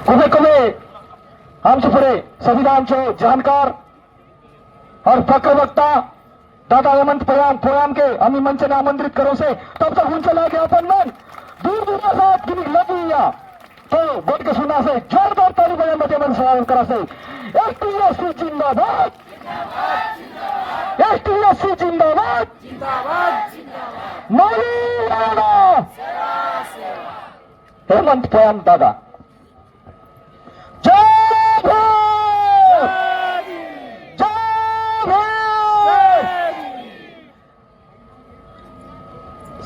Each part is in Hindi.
कुबे आमचे पुढे संविधानचे जाणकार और प्रवक्ता दादा हेमंत पोयाम के आम्ही मंच में आमंत्रित करो से तब तक उनसे लाके अपन मन दूर दूर के साथ गिनी लगी या तो बोट के सुना से जोरदार ताली बजा मजे मन स्वागत करा से एसटीएससी जिंदाबाद एसटीएससी जिंदाबाद मौली राणा हेमंत पोयाम दादा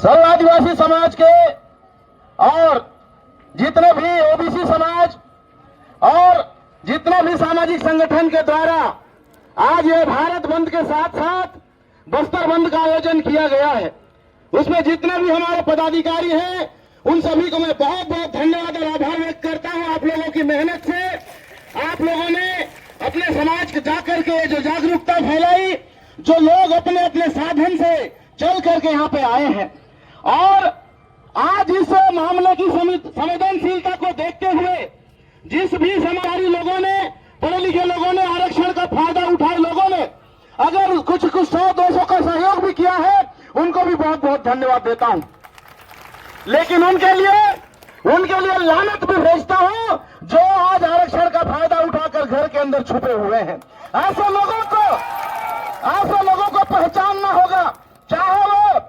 सर्व आदिवासी समाज के और जितने भी ओबीसी समाज और जितने भी सामाजिक संगठन के द्वारा आज ये भारत बंद के साथ साथ बस्तर बंद का आयोजन किया गया है, उसमें जितने भी हमारे पदाधिकारी हैं उन सभी को मैं बहुत बहुत धन्यवाद और आभार व्यक्त करता हूं। आप लोगों की मेहनत से आप लोगों ने अपने समाज को जाकर के जो जागरूकता फैलाई, जो लोग अपने अपने साधन से चल करके यहाँ पे आए हैं और आज इस मामले की संवेदनशीलता को देखते हुए जिस भी समाजवादी लोगों ने, पढ़े लिखे लोगों ने, आरक्षण का फायदा उठाए लोगों ने अगर कुछ 100-200 का सहयोग भी किया है, उनको भी बहुत बहुत धन्यवाद देता हूं। लेकिन उनके लिए लानत भी भेजता हूं जो आज आरक्षण का फायदा उठाकर घर के अंदर छुपे हुए हैं। ऐसे लोगों को पहचानना होगा, चाहे वो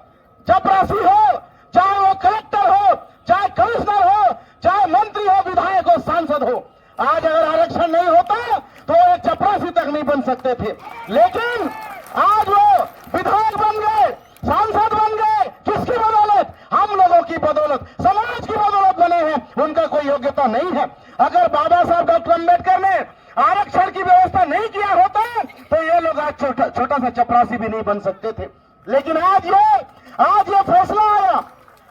चपरासी हो, चाहे वो कलेक्टर हो, चाहे कमिश्नर हो, चाहे मंत्री हो, विधायक हो, सांसद हो। आज अगर आरक्षण नहीं होता तो एक चपरासी तक नहीं बन सकते थे, लेकिन आज वो विधायक बन गए, सांसद बन गए। किसकी बदौलत? हम लोगों की बदौलत, समाज की बदौलत बने हैं। उनका कोई योग्यता नहीं है। अगर बाबा साहब डॉक्टर अम्बेडकर ने आरक्षण की व्यवस्था नहीं किया होता तो ये लोग आज छोटा सा चपरासी भी नहीं बन सकते थे। लेकिन आज ये फैसला आया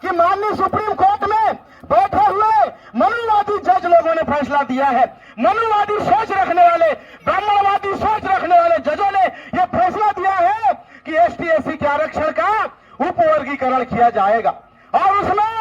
कि माननीय सुप्रीम कोर्ट में बैठे हुए मनुवादी जज लोगों ने फैसला दिया है। मनुवादी सोच रखने वाले, ब्राह्मणवादी सोच रखने वाले जजों ने यह फैसला दिया है कि एसटी-एससी के आरक्षण का उपवर्गीकरण किया जाएगा। और उसमें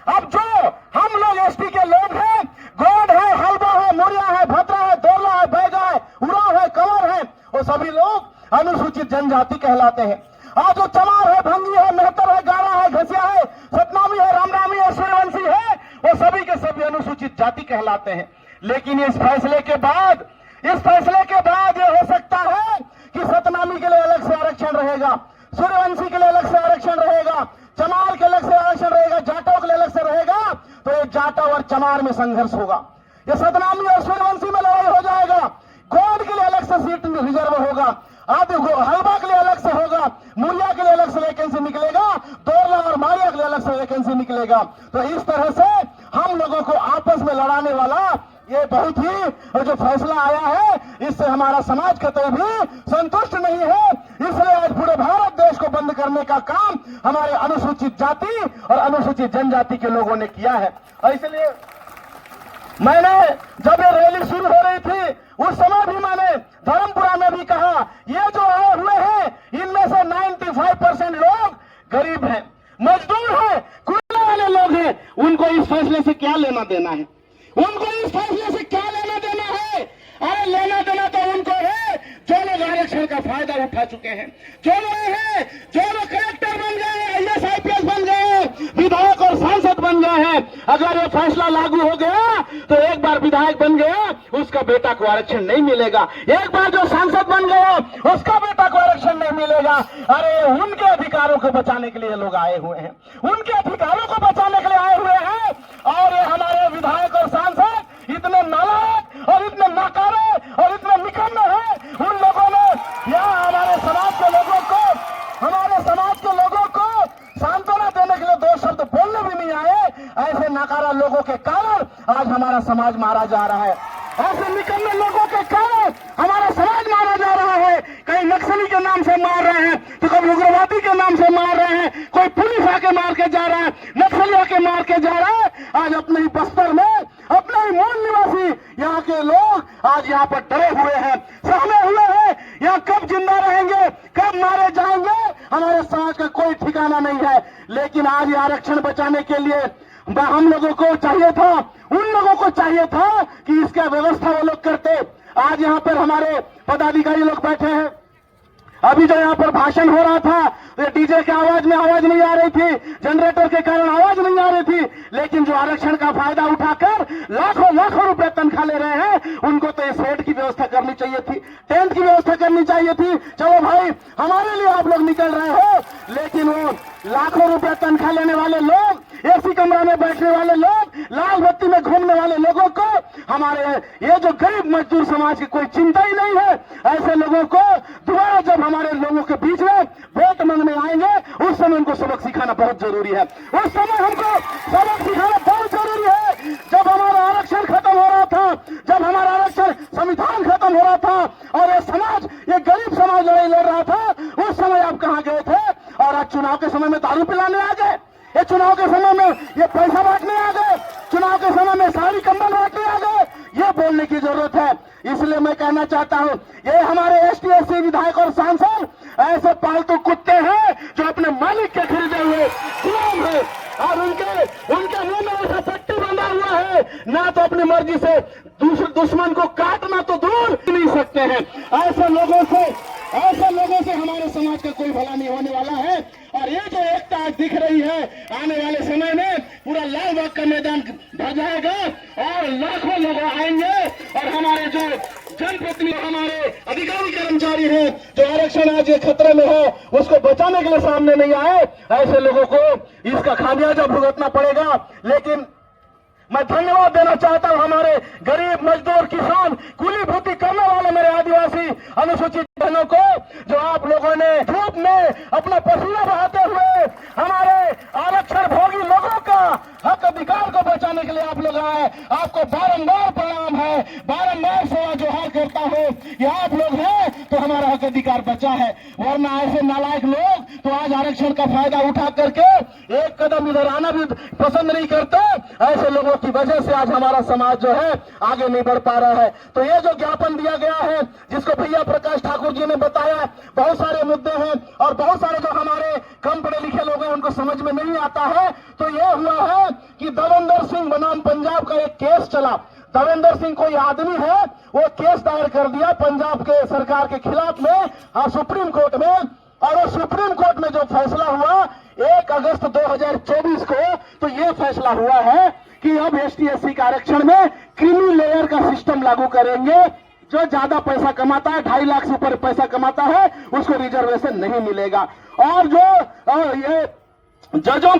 अब जो हम लोग एसटी के लोग हैं, गोंड है, हल्बा है, मुरिया है, भद्रा है, दोरला है, बैगा है, उराव है, कंवर है, वो सभी लोग अनुसूचित जनजाति कहलाते हैं। आज जो चमार है, भंगी है, मेहतर है, गारा है, घसिया है, सतनामी है, रामरामी है, सूर्यवंशी है, वो सभी के सभी अनुसूचित जाति कहलाते हैं। लेकिन इस फैसले के बाद ये हो सकता है कि सतनामी के लिए अलग से आरक्षण रहेगा, सूर्यवंशी के लिए अलग से आरक्षण रहेगा, चमार के अलग से आरक्षण रहेगा, जाटों के लिए अलग से रहेगा। तो ये जाटा और चमार में संघर्ष होगा, ये सतनामी और सूर्यवंशी में लड़ाई हो जाएगा। गोंड के लिए अलग से सीट रिजर्व होगा, आदि हलबा के लिए अलग से होगा, मुरिया के लिए अलग से वैकेंसी निकलेगा, दोरला और मारिया के लिए अलग से वैकेंसी निकलेगा। तो इस तरह से हम लोगों को आपस में लड़ाने वाला ये बहुत ही जो फैसला आया है, इससे हमारा समाज कतई भी संतुष्ट नहीं है। इसलिए आज पूरे भारत देश को बंद करने का काम हमारे अनुसूचित जाति और अनुसूचित जनजाति के लोगों ने किया है। और इसलिए मैंने जब ये रैली शुरू हो रही थी उस समय भी मैंने धर्मपुरा में भी कहा, ये जो आए हुए हैं इनमें से 95% लोग गरीब हैं, मजदूर हैं, कुर्ला वाले लोग हैं। उनको इस फैसले से क्या लेना देना है? उनको इस फैसले से क्या लेना देना है? अरे लेना देना तो उनको है जो लोग आरक्षण का फायदा उठा चुके हैं, जो लोग कलेक्टर बन गए, IAS IPS बन गए, विधायक और सांसद बन गए हैं। अगर ये फैसला लागू हो गया तो एक बार विधायक बन गया उसका बेटा को आरक्षण नहीं मिलेगा, एक बार जो सांसद बन गया उसका बेटा को आरक्षण नहीं मिलेगा। अरे उनके अधिकारों को बचाने के लिए लोग आए हुए हैं, उनके अधिकारों को बचाने के लिए आए हुए हैं। और ये हमारे विधायक और सांसद इतने नालायक और इतने नाकारे और इतने निकम्मे हैं, उन लोगों ने यहाँ हमारे समाज के लोगों को सांत्वना देने के लिए 2 शब्द बोलने भी नहीं आए। ऐसे नाकारा लोगों के कारण आज हमारा समाज मारा जा रहा है, ऐसे निकम्मे लोगों के कारण हमारा समाज मारा जा रहा है। कहीं नक्सली के नाम से मार रहे हैं, तो कभी उग्रवादी के नाम से मार रहे हैं, कोई पुलिस आके मार के जा रहा है, नक्सली आके मार के जा रहा है। आज अपने ही बस्तर में अपने ही मूल निवासी यहाँ के लोग आज यहाँ पर डरे हुए हैं, सहमे हुए हैं। यहाँ कब जिंदा रहेंगे, कब मारे जाएंगे, हमारे समाज का कोई ठिकाना नहीं है। लेकिन आज ये आरक्षण बचाने के लिए हम लोगों को चाहिए था, उन लोगों को चाहिए था कि इसका व्यवस्था वो लोग करते। आज यहाँ पर हमारे पदाधिकारी लोग बैठे हैं, अभी जो यहाँ पर भाषण हो रहा था तो डीजे के आवाज में आवाज नहीं आ रही थी, जनरेटर के कारण आवाज नहीं आ रही थी, लेकिन जो आरक्षण का फायदा उठाकर लाखों लाखों रुपए तनख्वाह ले रहे हैं, उनको तो इस हेड की व्यवस्था करनी चाहिए थी, टेंट की व्यवस्था करनी चाहिए थी। चलो भाई, हमारे लिए आप लोग निकल रहे हो, लेकिन वो लाखों रुपए तनख्वाह लेने वाले लोग, एसी कमरा में बैठने वाले लोग, लाल बत्ती में घूमने वाले लोगों को, हमारे ये जो गरीब मजदूर समाज की कोई चिंता ही नहीं है। ऐसे लोगों को दोबारा जब हमारे लोगों के बीच में वोट मांगने आएंगे, उस समय उनको सबक सिखाना बहुत जरूरी है। उस समय हमको सबक सिखाना बहुत जरूरी है। जब हमारा आरक्षण खत्म हो रहा था, जब हमारा आरक्षण संविधान खत्म हो रहा था और ये समाज, ये गरीब समाज लड़ाई लड़ रहा था, उस समय आप कहां गए थे? और आज चुनाव के समय में दारू पिलाने आ गए, ये चुनाव के समय में ये पैसा बांटने आ गए, चुनाव के समय में साड़ी कंबल बांटने आ गए। ये बोलने की जरूरत है। इसलिए मैं कहना चाहता हूं, ये हमारे एसटी विधायक और सांसद ऐसे पालतू कुत्ते हैं जो अपने मालिक के खरीदे हुए गुलाम है, और उनके मुंह में ऐसा पट्टी बंधा हुआ है, ना तो अपनी मर्जी से दुश्मन को काटना तो दूर नहीं सकते हैं। ऐसे लोगों से हमारे समाज का कोई भला नहीं होने वाला है। और ये जो एकता आज दिख रही है, आने वाले समय में पूरा लाल बाग का मैदान भर जाएगा और लाखों लोग आएंगे, और हमारे जो जनप्रतिनिधि, हमारे अधिकारी कर्मचारी हैं, जो आरक्षण आज ये खतरे में है, उसको बचाने के लिए सामने नहीं आए, ऐसे लोगों को इसका खामियाजा भुगतना पड़ेगा। लेकिन मैं धन्यवाद देना चाहता हूं हमारे गरीब मजदूर, किसान, कूली भूती करने वाले मेरे आदिवासी अनुसूचित बहनों को, जो आप लोगों ने धूप में अपना पसीना बहाते हुए हमारे आरक्षण भोगी लोगों का हक अधिकार को बचाने के लिए आप लोग आए। आपको बारंबार प्रणाम है, बारंबार सेवा जोहार करता हूं कि आप लोग हैं तो हमारा हक अधिकार बचा है। वरना ऐसे नालायक लोग तो आज आरक्षण का फायदा उठा करके एक कदम इधर आना भी पसंद नहीं करते। ऐसे लोगों की वजह से आज हमारा समाज जो है आगे नहीं बढ़ पा रहा है। तो ये जो ज्ञापन दिया गया है, जिसको भैया प्रकाश ठाकुर जी ने बताया, बहुत सारे मुद्दे हैं और बहुत सारे जो हमारे कम पढ़े लिखे लोग हैं उनको समझ में नहीं आता है। तो ये हुआ है कि देवेंद्र सिंह बनाम पंजाब का एक केस चला। देवेंद्र सिंह कोई आदमी है, वो केस दायर कर दिया पंजाब के सरकार के खिलाफ में सुप्रीम कोर्ट में, और वो सुप्रीम कोर्ट में जो फैसला हुआ 1 अगस्त 2024 को, तो ये फैसला हुआ है कि अब ST/SC के आरक्षण में क्रीमी लेयर का सिस्टम लागू करेंगे। जो ज्यादा पैसा कमाता है, 2.5 लाख से ऊपर पैसा कमाता है, उसको रिजर्वेशन नहीं मिलेगा। और जो ये जजों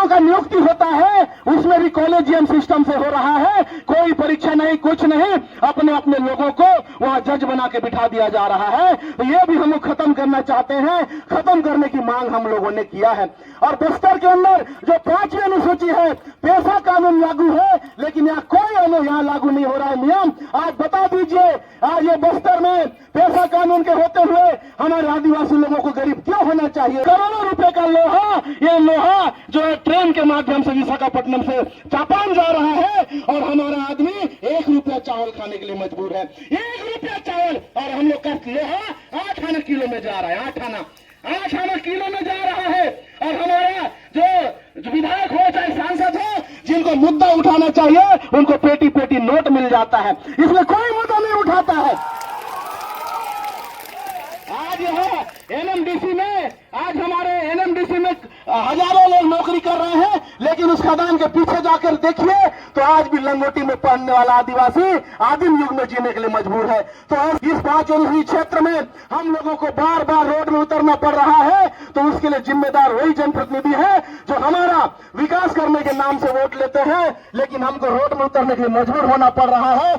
का नियुक्ति होता है, उसमें भी कॉलेजियम सिस्टम से हो रहा है, कोई परीक्षा नहीं, कुछ नहीं, अपने अपने लोगों को वहां जज बना के बिठा दिया जा रहा है। तो ये भी हम लोग खत्म करना चाहते हैं, खत्म करने की मांग हम लोगों ने किया है। और बस्तर के अंदर जो 5वीं अनुसूची है, पेशा कानून लागू है, लेकिन यहाँ कोई यहाँ लागू नहीं हो रहा है नियम। आज बता दीजिए, आज ये बस्तर में पेशा कानून के होते हुए हमारे आदिवासी लोगों को गरीब क्यों होना चाहिए? करोड़ों रुपए का लोहा, ये लोहा जो है ट्रेन के माध्यम से विशाखापट्टनम से जापान जा रहा है, और हमारा आदमी 1 रुपया चावल खाने के लिए मजबूर है। 1 रुपया चावल, और हम लोग का लोहा 8 आना किलो में जा रहा है, 8 आना किलो में जा रहा है। और हमारा जो विधायक हो चाहे सांसद हो, जिनको मुद्दा उठाना चाहिए, उनको पेटी पेटी नोट मिल जाता है, इसलिए कोई मुद्दा नहीं उठाता है। आज यहाँ NMDC में, आज हमारे NMDC में हजारों लोग नौकरी कर रहे हैं, लेकिन उस खदान के पीछे जाकर देखिए तो आज भी लंगोटी में पहनने वाला आदिवासी आदिम युग में जीने के लिए मजबूर है। तो इस 5 क्षेत्र में हम लोगों को बार बार रोड में उतरना पड़ रहा है। तो उसके लिए जिम्मेदार वही जनप्रतिनिधि है जो हमारा विकास करने के नाम से वोट लेते हैं, लेकिन हमको रोड में उतरने के लिए मजबूर होना पड़ रहा है।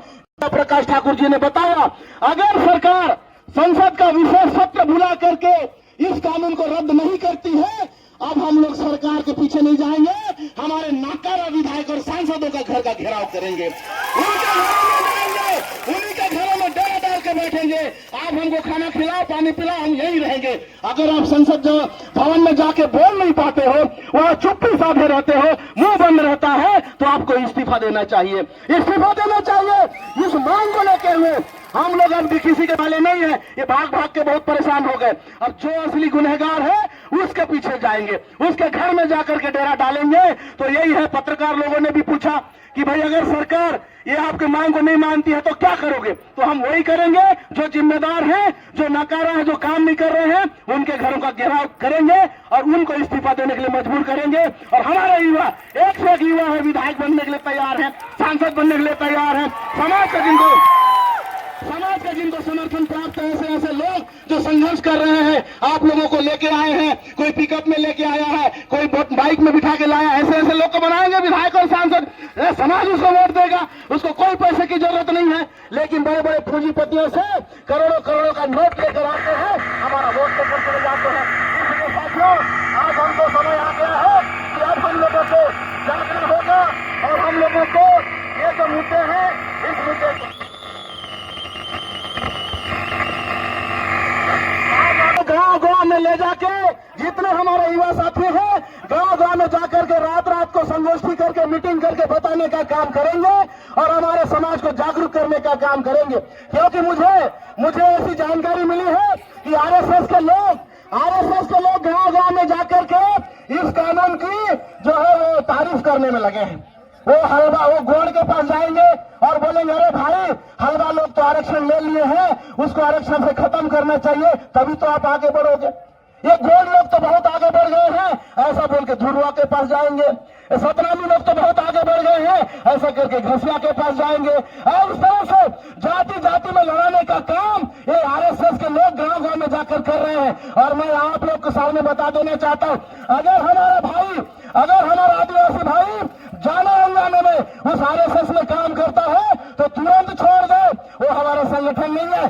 प्रकाश ठाकुर जी ने बताया, अगर सरकार संसद का विशेष सत्र बुला करके इस कानून को रद्द नहीं करती है, अब हम लोग सरकार के पीछे नहीं जाएंगे, हमारे नाकारा विधायक और सांसदों का घर का घेराव करेंगे, उनके घरों में जाएंगे, उन्हीं के घरों में डेरा डाल के बैठेंगे। आप हमको खाना खिलाओ, पानी पिलाओ, हम यही रहेंगे। अगर आप संसद भवन में जाके बोल नहीं पाते हो, वहां चुप्पी साधे रहते हो, मुंह बंद रहता है, तो आपको इस्तीफा देना चाहिए, इस्तीफा देना चाहिए। इस मांग को लेके हुए हम लोग अब भी किसी के वाले नहीं है, ये भाग भाग के बहुत परेशान हो गए। अब जो असली गुनहगार है उसके पीछे जाएंगे, उसके घर में जाकर के डेरा डालेंगे। तो यही है, पत्रकार लोगों ने भी पूछा कि भाई अगर सरकार ये आपके मांग को नहीं मानती है तो क्या करोगे? तो हम वही करेंगे, जो जिम्मेदार हैं, जो नकारा है, जो काम नहीं कर रहे हैं, उनके घरों का घेराव करेंगे और उनको इस्तीफा देने के लिए मजबूर करेंगे। और हमारे युवा, एक से एक युवा है, विधायक बनने के लिए तैयार है, सांसद बनने के लिए तैयार है। समाज का जिनको समर्थन प्राप्त है, ऐसे ऐसे लोग जो संघर्ष कर रहे हैं, आप लोगों को लेके आए हैं, कोई पिकअप में लेके आया है, कोई बाइक में बिठा के लाया, ऐसे ऐसे लोग को बनाएंगे विधायक और सांसद। समाज उसको वोट देगा, उसको कोई पैसे की जरूरत नहीं है। लेकिन बड़े बड़े पूंजीपतियों से करोड़ों करोड़ों का नोट लेकर आते हैं, हमारा वोट लेकर चले जाते हैं। इसलिए साथियों, आज हमको समय आ गया है कि अब हम लोगों को जागना होगा और हम लोगों को ये जो मुद्दे हैं, इस मुद्दे को गांव गांव में ले जाके, जितने हमारे युवा साथी हैं, गांव गांव में जाकर के रात रात को संगोष्ठी करके, मीटिंग करके बताने का काम करेंगे और हमारे समाज को जागरूक करने का काम करेंगे। क्योंकि मुझे ऐसी जानकारी मिली है कि आरएसएस के लोग गांव गांव में जाकर के इस कानून की जो है वो तारीफ करने में लगे हैं। वो गोड़ के पास जाएंगे और बोलेंगे, अरे भाई, हलवा लोग तो आरक्षण ले लिए हैं, उसको आरक्षण से खत्म करना चाहिए, तभी तो आप आगे बढ़ोगे। ये गोड़ लोग तो बहुत आगे बढ़ गए हैं, ऐसा बोल के धुरवा के पास जाएंगे। सतनामी लोग तो बहुत आगे बढ़ गए हैं, ऐसा करके घसिया के पास जाएंगे। और इस तरह से जाति जाति में लड़ाने का काम ये आरएसएस के लोग गांव गांव में जाकर कर रहे हैं। और मैं आप लोग के सामने बता देना चाहता हूं, अगर हमारा आदिवासी भाई जाने अनजाने में उस आरएसएस में काम करता है तो तुरंत छोड़ दो, वो हमारा संगठन नहीं है,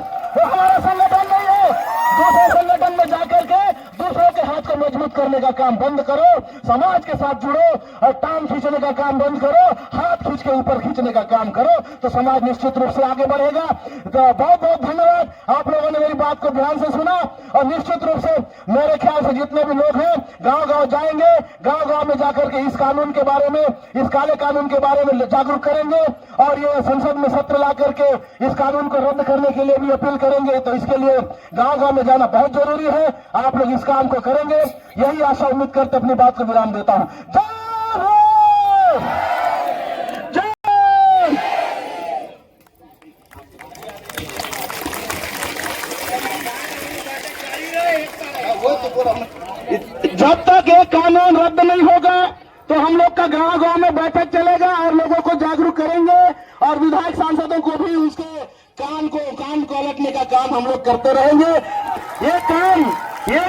दूसरे संगठन में जाकर के दूसरों के हाथ को मजबूत करने का काम बंद करो, समाज के साथ जुड़ो और टांग खींचने का काम बंद करो, हाथ खींच के ऊपर खींचने का काम करो, तो समाज निश्चित रूप से आगे बढ़ेगा। तो बहुत बहुत धन्यवाद, आप लोगों ने मेरी बात को ध्यान से सुना। और निश्चित रूप से मेरे ख्याल से जितने भी लोग हैं गांव गांव जाएंगे, गांव गांव में जाकर के इस कानून के बारे में, इस काले कानून के बारे में जागरूक करेंगे और ये संसद में सत्र ला करके इस कानून को रद्द करने के लिए भी अपील करेंगे। तो इसके लिए गांव गांव में जाना बहुत जरूरी है, आप लोग इस काम को करेंगे, यही आशा उम्मीद करते अपनी बात को विराम देता हूं। जब तक ये कानून रद्द नहीं होगा तो हम लोग का गांव गांव में बैठक चलेगा और लोगों को जागरूक करेंगे और विधायक सांसदों को भी उसके कान को अलटने का काम हम लोग करते रहेंगे। ये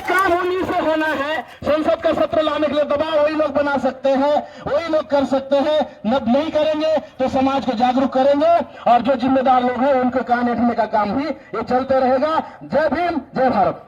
काम उन्हीं से होना है। संसद का सत्र लाने के लिए दबाव वही लोग बना सकते हैं, वही लोग कर सकते हैं। नहीं करेंगे तो समाज को जागरूक करेंगे और जो जिम्मेदार लोग हैं उनके कान ऐंठने का काम भी ये चलते रहेगा। जय भीम, जय भारत।